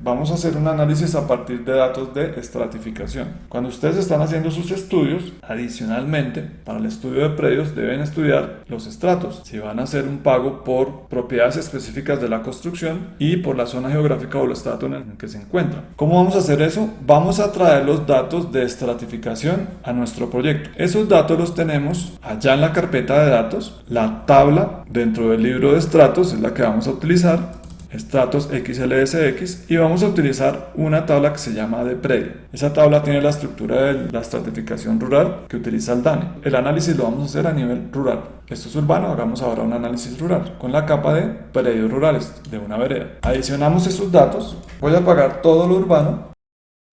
vamos a hacer un análisis a partir de datos de estratificación. Cuando ustedes están haciendo sus estudios, adicionalmente, para el estudio de predios deben estudiar los estratos. Si van a hacer un pago por propiedades específicas de la construcción y por la zona geográfica o el estrato en el que se encuentran. ¿Cómo vamos a hacer eso? Vamos a traer los datos de estratificación a nuestro proyecto. Esos datos los tenemos allá en la carpeta de datos. La tabla dentro del libro de estratos es la que vamos a utilizar, estratos XLSX, y vamos a utilizar una tabla que se llama de predio. Esa tabla tiene la estructura de la estratificación rural que utiliza el DANE. El análisis lo vamos a hacer a nivel rural. Esto es urbano, hagamos ahora un análisis rural con la capa de predios rurales de una vereda. Adicionamos esos datos, voy a apagar todo lo urbano,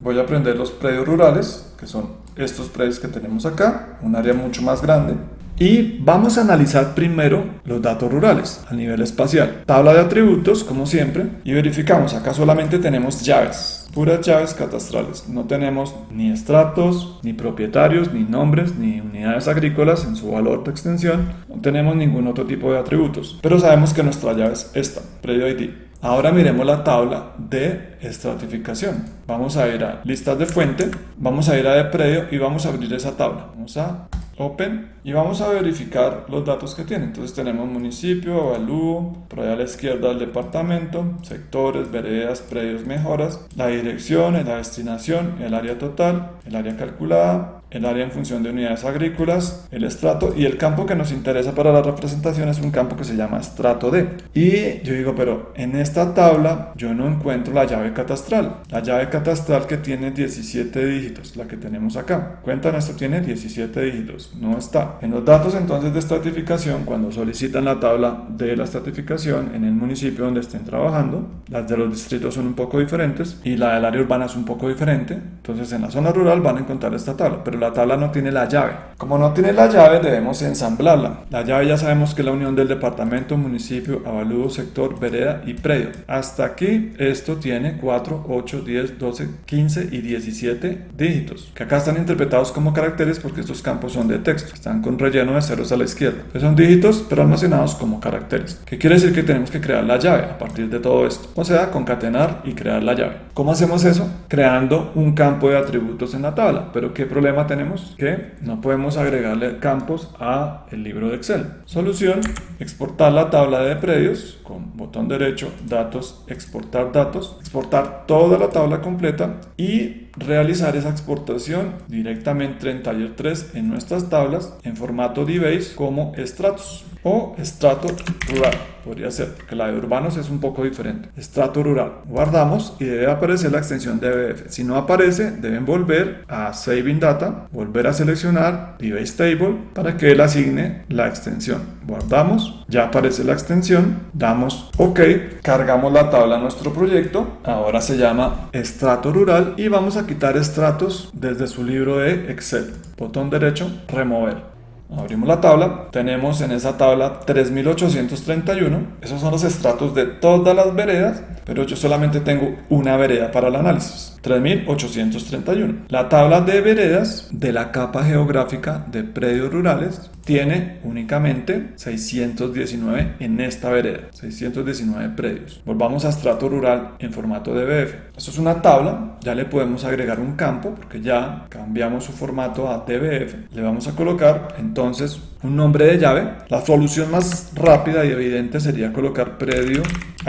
voy a prender los predios rurales, que son estos predios que tenemos acá, un área mucho más grande. Y vamos a analizar primero los datos rurales a nivel espacial. Tabla de atributos, como siempre, y verificamos. Acá solamente tenemos llaves, puras llaves catastrales. No tenemos ni estratos, ni propietarios, ni nombres, ni unidades agrícolas en su valor de extensión. No tenemos ningún otro tipo de atributos. Pero sabemos que nuestra llave es esta, predio ID. Ahora miremos la tabla de estratificación. Vamos a ir a listas de fuente, vamos a ir a de predio y vamos a abrir esa tabla. Vamos a Open y vamos a verificar los datos que tiene. Entonces tenemos municipio, avalúo, por allá a la izquierda el departamento, sectores, veredas, predios, mejoras, la dirección, la destinación, el área total, el área calculada, el área en función de unidades agrícolas, el estrato, y el campo que nos interesa para la representación es un campo que se llama estrato D. Y yo digo, pero en esta tabla yo no encuentro la llave catastral. La llave catastral que tiene 17 dígitos, la que tenemos acá. Cuentan, esto tiene 17 dígitos, no está. En los datos entonces de estratificación, cuando solicitan la tabla de la estratificación en el municipio donde estén trabajando, las de los distritos son un poco diferentes y la del área urbana es un poco diferente. Entonces en la zona rural van a encontrar esta tabla, pero la tabla no tiene la llave. Como no tiene la llave, debemos ensamblarla. La llave ya sabemos que es la unión del departamento, municipio, avalúo, sector, vereda y predio. Hasta aquí esto tiene 4, 8, 10, 12, 15 y 17 dígitos, que acá están interpretados como caracteres porque estos campos son de texto, están con relleno de ceros a la izquierda. Entonces son dígitos pero almacenados como caracteres. ¿Qué quiere decir? Que tenemos que crear la llave a partir de todo esto, o sea, concatenar y crear la llave. ¿Cómo hacemos eso? Creando un campo de atributos en la tabla. Pero ¿qué problema tenemos? Que no podemos agregarle campos a el libro de Excel. Solución: exportar la tabla de predios con botón derecho, datos, exportar datos, exportar toda la tabla completa y realizar esa exportación directamente en Taller 3 en nuestras tablas en formato DBase como estratos o estrato rural. Podría ser, porque la de urbanos es un poco diferente. Estrato rural. Guardamos y debe aparecer la extensión DBF. Si no aparece, deben volver a Save in Data, volver a seleccionar DBase Table para que él asigne la extensión. Guardamos, ya aparece la extensión, damos OK, cargamos la tabla a nuestro proyecto. Ahora se llama estrato rural y vamos a quitar estratos desde su libro de Excel. Botón derecho, remover. Abrimos la tabla, tenemos en esa tabla 3831, esos son los estratos de todas las veredas, pero yo solamente tengo una vereda para el análisis, 3831. La tabla de veredas de la capa geográfica de predios rurales tiene únicamente 619 en esta vereda, 619 predios. Volvamos a estrato rural en formato DBF. Esto es una tabla, ya le podemos agregar un campo porque ya cambiamos su formato a DBF. Le vamos a colocar entonces un nombre de llave. La solución más rápida y evidente sería colocar predio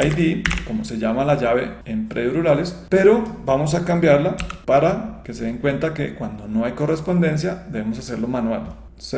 ID, como se llama la llave en predios rurales, pero vamos a cambiarla para que se den cuenta que cuando no hay correspondencia debemos hacerlo manual.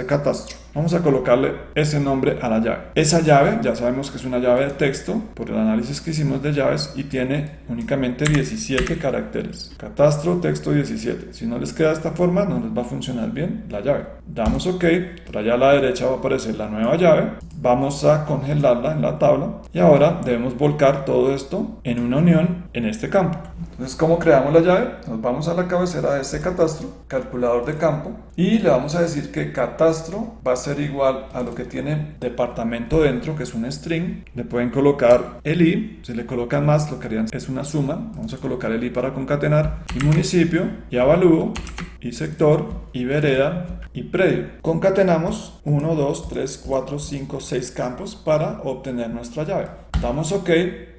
Catastro. Vamos a colocarle ese nombre a la llave. Esa llave ya sabemos que es una llave de texto por el análisis que hicimos de llaves y tiene únicamente 17 caracteres. Catastro, texto 17. Si no les queda de esta forma, no les va a funcionar bien la llave. Damos OK. Por allá a la derecha va a aparecer la nueva llave. Vamos a congelarla en la tabla y ahora debemos volcar todo esto en una unión en este campo. Entonces, ¿cómo creamos la llave? Nos vamos a la cabecera de este catastro, calculador de campo, y le vamos a decir que catastro va a ser igual a lo que tiene departamento dentro, que es un string. Le pueden colocar el i, si le colocan más lo que harían es una suma. Vamos a colocar el i para concatenar, y municipio, y avalúo, y sector, y vereda, y predio. Concatenamos 1, 2, 3, 4, 5, 6 campos para obtener nuestra llave. Damos OK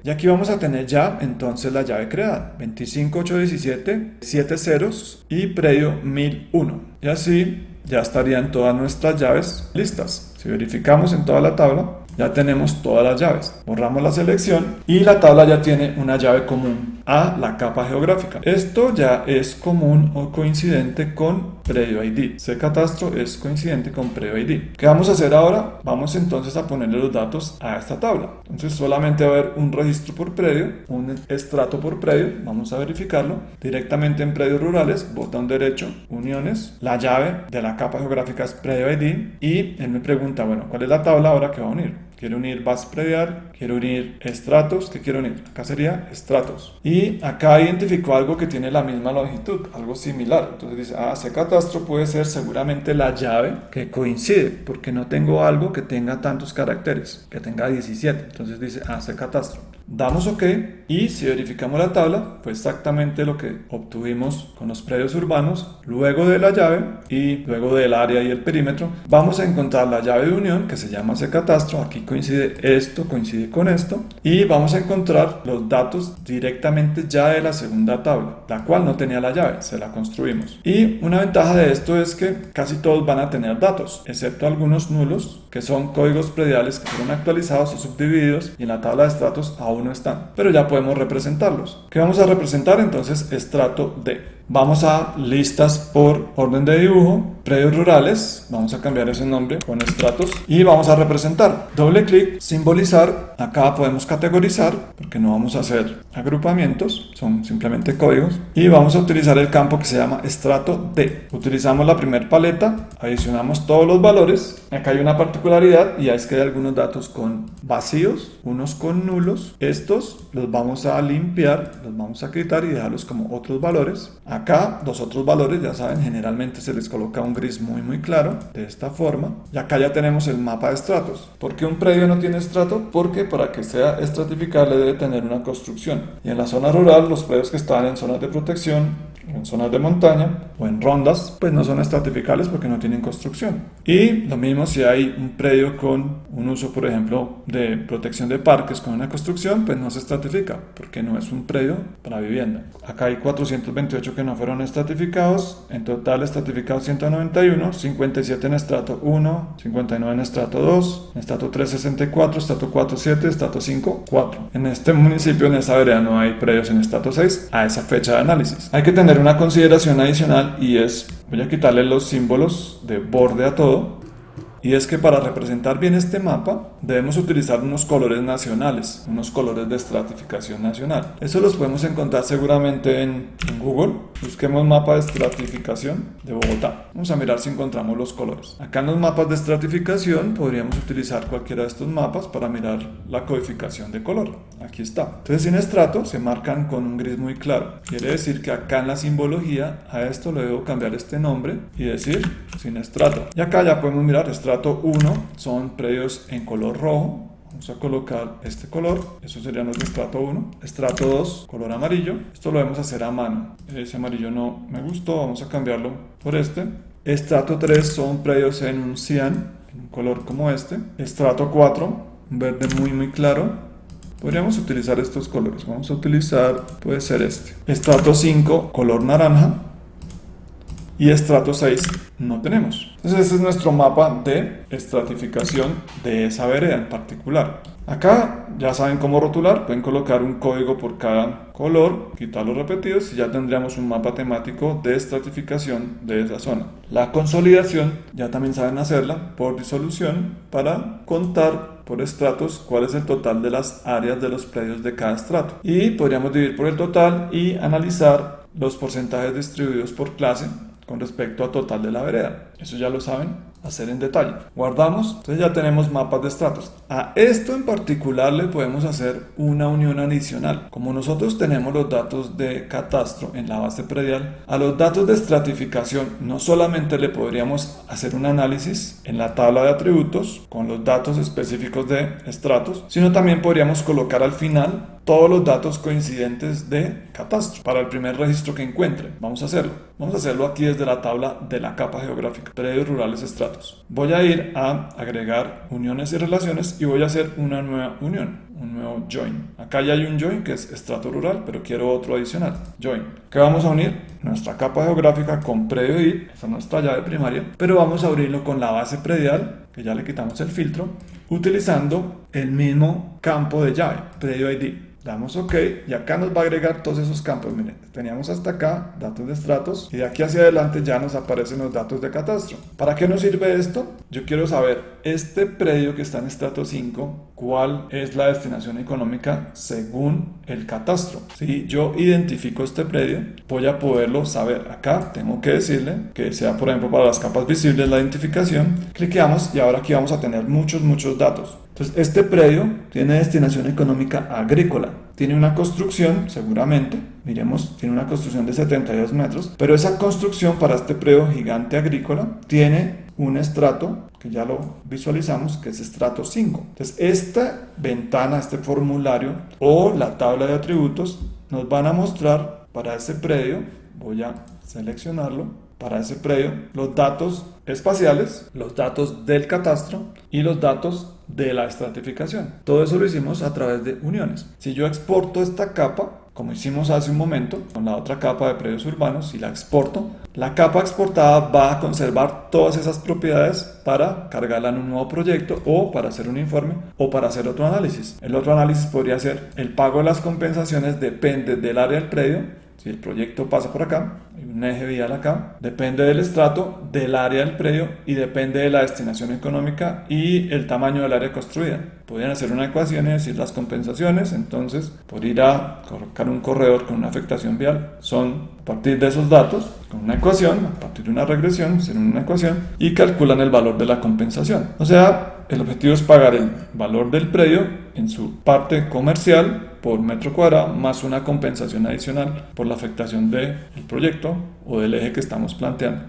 y aquí vamos a tener ya entonces la llave creada, 25817, 7 ceros y predio 1001. Y así ya estarían todas nuestras llaves listas. Si verificamos en toda la tabla, ya tenemos todas las llaves. Borramos la selección y la tabla ya tiene una llave común a la capa geográfica. Esto ya es común o coincidente con predio ID. Ccatastro es coincidente con predio ID. ¿Qué vamos a hacer ahora? Vamos entonces a ponerle los datos a esta tabla. Entonces solamente va a haber un registro por predio, un estrato por predio. Vamos a verificarlo directamente en predios rurales, botón derecho, uniones. La llave de la capa geográfica es predio ID y él me pregunta, bueno, ¿cuál es la tabla ahora que va a unir? Quiero unir base predial, quiero unir estratos. ¿Qué quiero unir? Acá sería estratos. Y acá identificó algo que tiene la misma longitud, algo similar. Entonces dice, Ccatastro puede ser seguramente la llave que coincide, porque no tengo algo que tenga tantos caracteres, que tenga 17. Entonces dice, Ccatastro. Damos OK y si verificamos la tabla, fue exactamente lo que obtuvimos con los predios urbanos. Luego de la llave y luego del área y el perímetro, vamos a encontrar la llave de unión que se llama Ccatastro. Aquí coincide esto, coincide con esto. Y vamos a encontrar los datos directamente ya de la segunda tabla, la cual no tenía la llave, se la construimos. Y una ventaja de esto es que casi todos van a tener datos, excepto algunos nulos, que son códigos prediales que fueron actualizados o subdivididos y en la tabla de estratos aún no están, pero ya podemos representarlos. ¿Qué vamos a representar? Entonces, estrato D. Vamos a listas por orden de dibujo, predios rurales, vamos a cambiar ese nombre con estratos y vamos a representar. Doble clic, simbolizar, acá podemos categorizar porque no vamos a hacer agrupamientos, son simplemente códigos y vamos a utilizar el campo que se llama estrato D. Utilizamos la primera paleta, adicionamos todos los valores, acá hay una particularidad y es que hay algunos datos con vacíos, unos con nulos, estos los vamos a limpiar, los vamos a quitar y dejarlos como otros valores. Acá los otros valores, ya saben, generalmente se les coloca un gris muy claro, de esta forma. Y acá ya tenemos el mapa de estratos. ¿Por qué un predio no tiene estrato? Porque para que sea estratificable debe tener una construcción. Y en la zona rural, los predios que están en zonas de protección, en zonas de montaña o en rondas, pues no son estratificables porque no tienen construcción. Y lo mismo si hay un predio con un uso, por ejemplo, de protección de parques con una construcción, pues no se estratifica porque no es un predio para vivienda. Acá hay 428 que no fueron estratificados, en total estratificados 191, 57 en estrato 1, 59 en estrato 2, en estrato 3 64, estrato 4 7, estrato 5 4. En este municipio, en esta vereda, no hay predios en estrato 6 a esa fecha de análisis. Hay que tener una consideración adicional y es, voy a quitarle los símbolos de borde a todo. Y es que para representar bien este mapa debemos utilizar unos colores nacionales, unos colores de estratificación nacional. Eso los podemos encontrar seguramente en Google. Busquemos mapa de estratificación de Bogotá. Vamos a mirar si encontramos los colores. Acá en los mapas de estratificación podríamos utilizar cualquiera de estos mapas para mirar la codificación de color. Aquí está. Entonces sin estrato se marcan con un gris muy claro. Quiere decir que acá en la simbología a esto le debo cambiar este nombre y decir sin estrato. Y acá ya podemos mirar estrato 1 son predios en color rojo. Vamos a colocar este color, eso serían los de estrato 1. Estrato 2, color amarillo. Esto lo debemos hacer a mano. Ese amarillo no me gustó, vamos a cambiarlo por este. Estrato 3 son predios en un cian, en un color como este. Estrato 4, un verde muy claro. Podríamos utilizar estos colores. Vamos a utilizar, puede ser este. Estrato 5, color naranja. Y estrato 6 no tenemos. Entonces ese es nuestro mapa de estratificación de esa vereda en particular. Acá ya saben cómo rotular, pueden colocar un código por cada color, quitar los repetidos y ya tendríamos un mapa temático de estratificación de esa zona. La consolidación ya también saben hacerla por disolución para contar por estratos cuál es el total de las áreas de los predios de cada estrato. Y podríamos dividir por el total y analizar los porcentajes distribuidos por clase con respecto al total de la vereda. Eso ya lo saben hacer en detalle. Guardamos, entonces ya tenemos mapas de estratos. A esto en particular le podemos hacer una unión adicional. Como nosotros tenemos los datos de catastro en la base predial, a los datos de estratificación no solamente le podríamos hacer un análisis en la tabla de atributos con los datos específicos de estratos, sino también podríamos colocar al final todos los datos coincidentes de catastro para el primer registro que encuentre. Vamos a hacerlo. Vamos a hacerlo aquí desde la tabla de la capa geográfica, predios rurales estratos. Voy a ir a agregar uniones y relaciones y voy a hacer una nueva unión. un nuevo join. Acá ya hay un join que es estrato rural, pero quiero otro adicional, join. ¿Qué vamos a unir? Nuestra capa geográfica con predio ID, esa es nuestra llave primaria, pero vamos a abrirlo con la base predial, que ya le quitamos el filtro, utilizando el mismo campo de llave, predio ID. Damos OK y acá nos va a agregar todos esos campos. Miren, teníamos hasta acá datos de estratos y de aquí hacia adelante ya nos aparecen los datos de catastro. ¿Para qué nos sirve esto? Yo quiero saber, este predio que está en estrato 5, ¿cuál es la destinación económica según el catastro? Si yo identifico este predio, voy a poderlo saber. Acá tengo que decirle que sea, por ejemplo, para las capas visibles la identificación. Cliqueamos y ahora aquí vamos a tener muchos datos. Entonces, este predio tiene destinación económica agrícola. Tiene una construcción, seguramente, miremos, tiene una construcción de 72 metros, pero esa construcción para este predio gigante agrícola tiene un estrato, que ya lo visualizamos, que es estrato 5. Entonces, esta ventana, este formulario o la tabla de atributos nos van a mostrar para ese predio, voy a seleccionarlo, para ese predio, los datos espaciales, los datos del catastro y los datos de la estratificación. Todo eso lo hicimos a través de uniones. Si yo exporto esta capa, como hicimos hace un momento con la otra capa de predios urbanos, si la exporto, la capa exportada va a conservar todas esas propiedades para cargarla en un nuevo proyecto o para hacer un informe o para hacer otro análisis. El otro análisis podría ser el pago de las compensaciones, depende del área del predio. Si el proyecto pasa por acá, hay un eje vial acá, depende del estrato, del área del predio y depende de la destinación económica y el tamaño del área construida. Podrían hacer una ecuación y decir las compensaciones, entonces por ir a colocar un corredor con una afectación vial son a partir de esos datos, con una ecuación, a partir de una regresión, hacen una ecuación y calculan el valor de la compensación. O sea, el objetivo es pagar el valor del predio en su parte comercial por metro cuadrado más una compensación adicional por la afectación del proyecto o del eje que estamos planteando.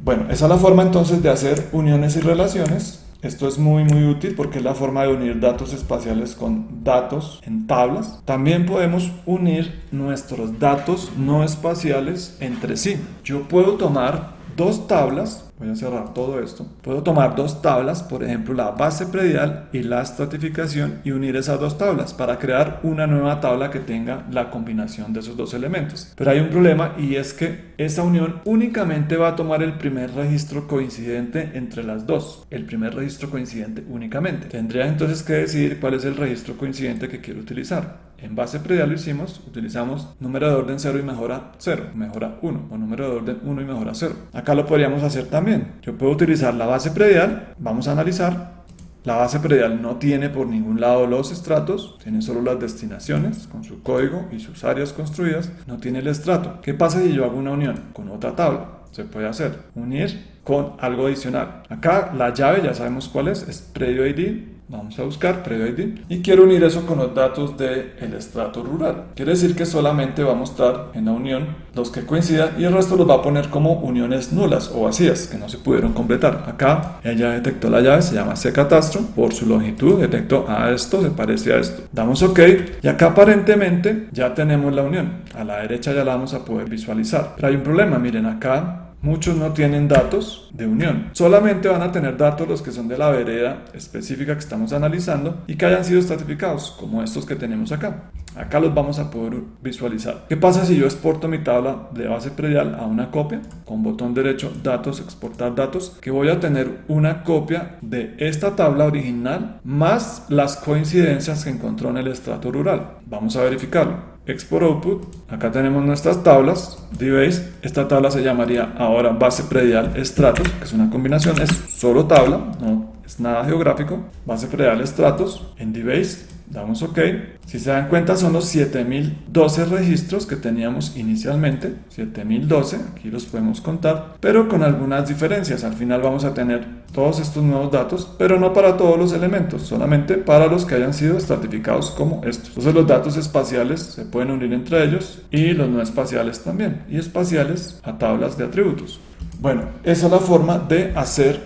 Bueno, esa es la forma entonces de hacer uniones y relaciones. Esto es muy útil porque es la forma de unir datos espaciales con datos en tablas. También podemos unir nuestros datos no espaciales entre sí. Yo puedo tomar dos tablas, voy a cerrar todo esto, puedo tomar dos tablas, por ejemplo la base predial y la estratificación y unir esas dos tablas para crear una nueva tabla que tenga la combinación de esos dos elementos. Pero hay un problema y es que esa unión únicamente va a tomar el primer registro coincidente entre las dos, el primer registro coincidente únicamente. Tendría entonces que decidir cuál es el registro coincidente que quiero utilizar. En base predial lo hicimos, utilizamos número de orden 0 y mejora 0, mejora 1, o número de orden 1 y mejora 0. Acá lo podríamos hacer también. Yo puedo utilizar la base predial, vamos a analizar. La base predial no tiene por ningún lado los estratos, tiene solo las destinaciones con su código y sus áreas construidas, no tiene el estrato. ¿Qué pasa si yo hago una unión con otra tabla? Se puede hacer, unir con algo adicional. Acá la llave ya sabemos cuál es predio ID. Vamos a buscar predio ID y quiero unir eso con los datos del estrato rural. Quiere decir que solamente va a mostrar en la unión los que coincidan y el resto los va a poner como uniones nulas o vacías que no se pudieron completar. Acá ella detectó la llave, se llama cCatastro, por su longitud detectó esto se parece a esto. Damos OK y acá aparentemente ya tenemos la unión. A la derecha ya la vamos a poder visualizar. Pero hay un problema, miren acá. Muchos no tienen datos de unión. Solamente van a tener datos los que son de la vereda específica que estamos analizando y que hayan sido estratificados, como estos que tenemos acá. Acá los vamos a poder visualizar. ¿Qué pasa si yo exporto mi tabla de base predial a una copia? Con botón derecho, datos, exportar datos, que voy a tener una copia de esta tabla original más las coincidencias que encontró en el estrato rural. Vamos a verificarlo. Export Output, acá tenemos nuestras tablas, DBase, esta tabla se llamaría ahora base predial estratos, que es una combinación, es solo tabla, no es nada geográfico, base predial estratos, en DBase, damos OK, si se dan cuenta son los 7012 registros que teníamos inicialmente, 7012, aquí los podemos contar, pero con algunas diferencias, al final vamos a tener todos estos nuevos datos, pero no para todos los elementos, solamente para los que hayan sido estratificados como estos. Entonces los datos espaciales se pueden unir entre ellos y los no espaciales también, y espaciales a tablas de atributos. Bueno, esa es la forma de hacer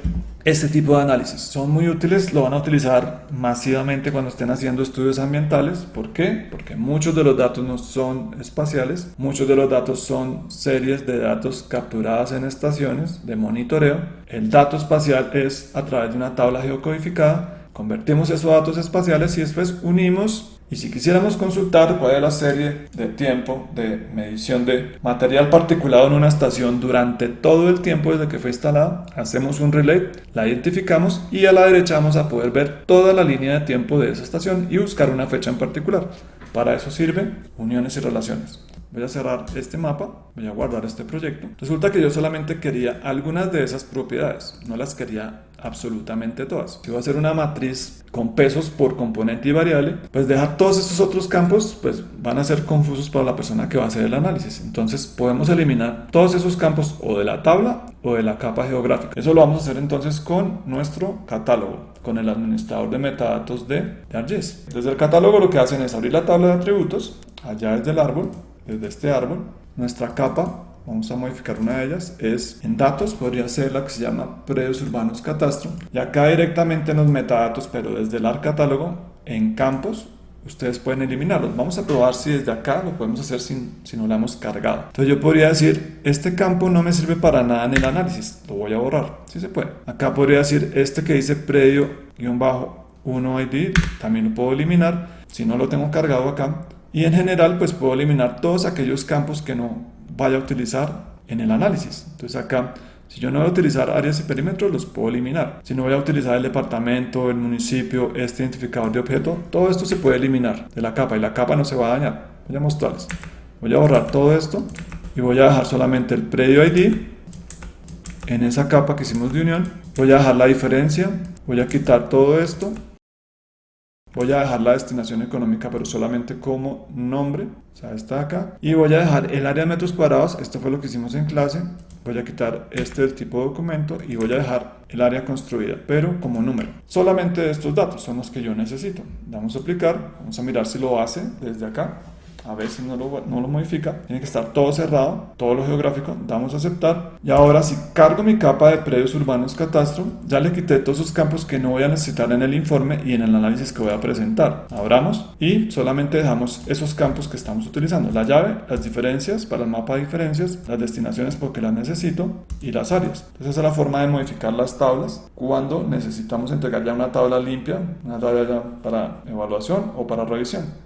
este tipo de análisis. Son muy útiles, lo van a utilizar masivamente cuando estén haciendo estudios ambientales. ¿Por qué? Porque muchos de los datos no son espaciales, muchos de los datos son series de datos capturadas en estaciones de monitoreo. El dato espacial es a través de una tabla geocodificada Convertimos esos datos espaciales y después unimos. Y si quisiéramos consultar cuál es la serie de tiempo de medición de material particulado en una estación durante todo el tiempo desde que fue instalada, hacemos un relay, la identificamos y a la derecha vamos a poder ver toda la línea de tiempo de esa estación y buscar una fecha en particular. Para eso sirven uniones y relaciones. Voy a cerrar este mapa, voy a guardar este proyecto. Resulta que yo solamente quería algunas de esas propiedades, no las quería absolutamente todas. Si voy a hacer una matriz con pesos por componente y variable, pues dejar todos estos otros campos pues van a ser confusos para la persona que va a hacer el análisis. Entonces podemos eliminar todos esos campos o de la tabla o de la capa geográfica. Eso lo vamos a hacer entonces con nuestro catálogo, con el administrador de metadatos de ArcGIS. Desde el catálogo lo que hacen es abrir la tabla de atributos, allá desde el árbol, desde este árbol, nuestra capa, vamos a modificar una de ellas, es en datos, podría ser la que se llama predios urbanos catastro, y acá directamente en los metadatos, pero desde el catálogo, en campos, ustedes pueden eliminarlos. Vamos a probar si desde acá lo podemos hacer si no lo hemos cargado. Entonces yo podría decir, este campo no me sirve para nada en el análisis, lo voy a borrar, si se puede. Acá podría decir, este que dice predio-1ID, también lo puedo eliminar, si no lo tengo cargado acá. Y en general pues puedo eliminar todos aquellos campos que no vaya a utilizar en el análisis. Entonces acá, si yo no voy a utilizar áreas y perímetros, los puedo eliminar. Si no voy a utilizar el departamento, el municipio, este identificador de objeto, todo esto se puede eliminar de la capa y la capa no se va a dañar. Voy a mostrarles. Voy a borrar todo esto y voy a dejar solamente el predio ID en esa capa que hicimos de unión. Voy a dejar la diferencia, voy a quitar todo esto. Voy a dejar la destinación económica, pero solamente como nombre, o sea, está acá. Y voy a dejar el área de metros cuadrados, esto fue lo que hicimos en clase. Voy a quitar este del tipo de documento y voy a dejar el área construida, pero como número. Solamente estos datos son los que yo necesito. Damos a aplicar, vamos a mirar si lo hace desde acá. A ver si no lo modifica. Tiene que estar todo cerrado, todo lo geográfico. Damos a aceptar. Y ahora si cargo mi capa de predios urbanos catastro, ya le quité todos esos campos que no voy a necesitar en el informe y en el análisis que voy a presentar. Abramos y solamente dejamos esos campos que estamos utilizando. La llave, las diferencias para el mapa de diferencias, las destinaciones porque las necesito y las áreas. Entonces esa es la forma de modificar las tablas cuando necesitamos entregar ya una tabla limpia, una tabla ya para evaluación o para revisión.